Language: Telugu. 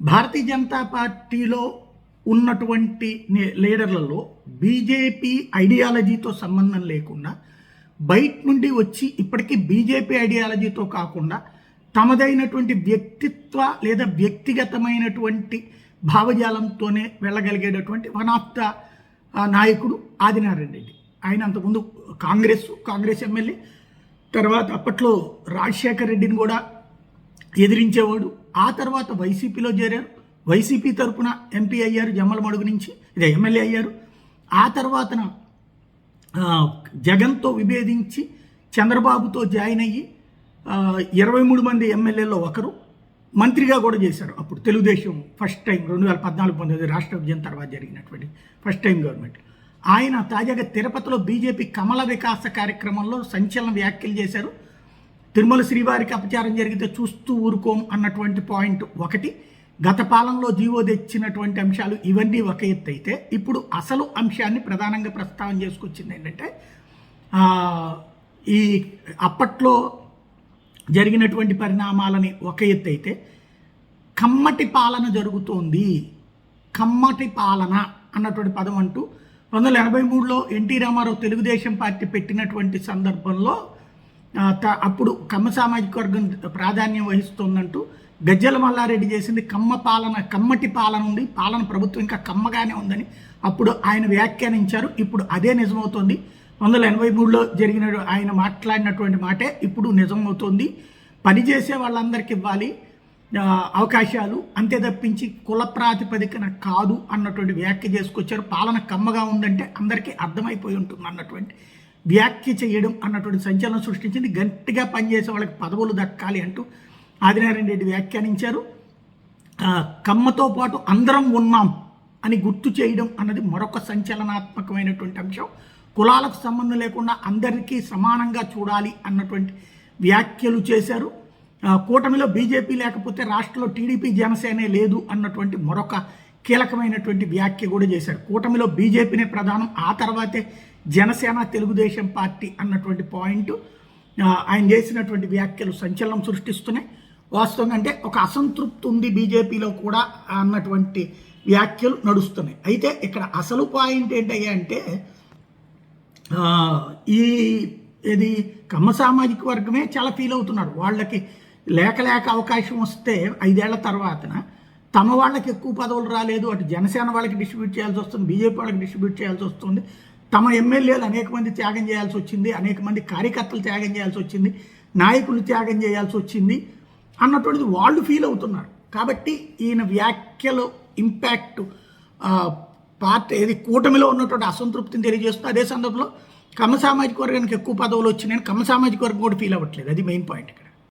భారతీయ జనతా పార్టీలో ఉన్నటువంటి లీడర్లలో బీజేపీ ఐడియాలజీతో సంబంధం లేకుండా బయట నుండి వచ్చి ఇప్పటికీ బీజేపీ ఐడియాలజీతో కాకుండా తమదైనటువంటి వ్యక్తిత్వ లేదా వ్యక్తిగతమైనటువంటి భావజాలంతోనే వెళ్ళగలిగేటటువంటి వన్ ఆఫ్ ద నాయకుడు ఆదినారాయణ రెడ్డి. ఆయన అంతకుముందు కాంగ్రెస్ ఎమ్మెల్యే, తర్వాత అప్పట్లో రాజశేఖర్ రెడ్డిని కూడా ఎదిరించేవాడు. ఆ తర్వాత వైసీపీలో చేరారు, వైసీపీ తరపున ఎంపీ అయ్యారు, జమ్మలమడుగు నుంచి ఎమ్మెల్యే అయ్యారు. ఆ తర్వాతన జగన్తో విభేదించి చంద్రబాబుతో జాయిన్ అయ్యి 23 మంది ఎమ్మెల్యేలో ఒకరు, మంత్రిగా కూడా చేశారు. అప్పుడు తెలుగుదేశం ఫస్ట్ టైం 2014-19 రాష్ట్ర విభజన తర్వాత జరిగినటువంటి ఫస్ట్ టైం గవర్నమెంట్. ఆయన తాజాగా తిరుపతిలో బీజేపీ కమల వికాస కార్యక్రమంలో సంచలన వ్యాఖ్యలు చేశారు. తిరుమల శ్రీవారికి అపచారం జరిగితే చూస్తూ ఊరుకోం అన్నటువంటి పాయింట్ ఒకటి, గత పాలనలో జీవో తెచ్చినటువంటి అంశాలు, ఇవన్నీ ఒక ఎత్తు అయితే ఇప్పుడు అసలు అంశాన్ని ప్రధానంగా ప్రస్తావన చేసుకొచ్చింది ఏంటంటే ఈ అప్పట్లో జరిగినటువంటి పరిణామాలని ఒక ఎత్తు అయితే కమ్మటి పాలన జరుగుతోంది, కమ్మటి పాలన అన్నటువంటి పదం అంటూ 1983లో ఎన్టీ రామారావు తెలుగుదేశం పార్టీ పెట్టినటువంటి సందర్భంలో అప్పుడు కమ్మ సామాజిక వర్గం ప్రాధాన్యం వహిస్తోందంటూ గజ్జల మల్లారెడ్డి చేసింది కమ్మటి పాలన ఉంది, పాలన ప్రభుత్వం ఇంకా కమ్మగానే ఉందని అప్పుడు ఆయన వ్యాఖ్యానించారు. ఇప్పుడు అదే నిజమవుతోంది. 1983లో జరిగిన ఆయన మాట్లాడినటువంటి మాటే ఇప్పుడు నిజమవుతోంది. పనిచేసే వాళ్ళందరికీ ఇవ్వాలి అవకాశాలు, అంతే తప్పించి కుల ప్రాతిపదికన కాదు అన్నటువంటి వ్యాఖ్య చేసుకొచ్చారు. పాలన కమ్మగా ఉందంటే అందరికీ అర్థమైపోయి ఉంటుంది అన్నటువంటి వ్యాఖ్య చేయడం అన్నటువంటి సంచలనం సృష్టించింది. గట్టిగా పనిచేసే వాళ్ళకి పదవులు దక్కాలి అంటూ ఆదినారాయణ రెడ్డి వ్యాఖ్యానించారు. కమ్మతో పాటు అందరం ఉన్నాం అని గుర్తు చేయడం అన్నది మరొక సంచలనాత్మకమైనటువంటి అంశం. కులాలకు సంబంధం లేకుండా అందరికీ సమానంగా చూడాలి అన్నటువంటి వ్యాఖ్యలు చేశారు. కూటమిలో బీజేపీ లేకపోతే రాష్ట్రంలో టీడీపీ జనసేనే లేదు అన్నటువంటి మరొక కీలకమైనటువంటి వ్యాఖ్య కూడా చేశారు. కూటమిలో బీజేపీనే ప్రధానం, ఆ తర్వాతే జనసేన తెలుగుదేశం పార్టీ అన్నటువంటి పాయింట్ ఆయన చేసినటువంటి వ్యాఖ్యలు సంచలనం సృష్టిస్తున్నాయి. వాస్తవంగా అంటే ఒక అసంతృప్తి ఉంది బీజేపీలో కూడా అన్నటువంటి వ్యాఖ్యలు నడుస్తున్నాయి. అయితే ఇక్కడ అసలు పాయింట్ ఏంటయ్యా అంటే ఇది కమ్మ సామాజిక వర్గమే చాలా ఫీల్ అవుతున్నారు. వాళ్ళకి లేక అవకాశం వస్తే 5 ఏళ్ల తర్వాతన తమ వాళ్ళకి ఎక్కువ పదవులు రాలేదు, అటు జనసేన వాళ్ళకి డిస్ట్రిబ్యూట్ చేయాల్సి వస్తుంది, బీజేపీ వాళ్ళకి డిస్ట్రిబ్యూట్ చేయాల్సి వస్తుంది, తమ ఎమ్మెల్యేలు అనేక మంది త్యాగం చేయాల్సి వచ్చింది, అనేక మంది కార్యకర్తలు త్యాగం చేయాల్సి వచ్చింది, నాయకులు త్యాగం చేయాల్సి వచ్చింది అన్నటువంటిది వాళ్ళు ఫీల్ అవుతున్నారు. కాబట్టి ఈయన వ్యాఖ్యలు ఇంపాక్ట్ పార్టీ ఏది కూటమిలో ఉన్నటువంటి అసంతృప్తిని తెలియజేస్తుంది. అదే సందర్భంలో కమ్మ సామాజిక వర్గానికి ఎక్కువ పదవులు వచ్చినాయని కమ్మ సామాజిక వర్గం కూడా ఫీల్ అవ్వట్లేదు. అది మెయిన్ పాయింట్ ఇక్కడ.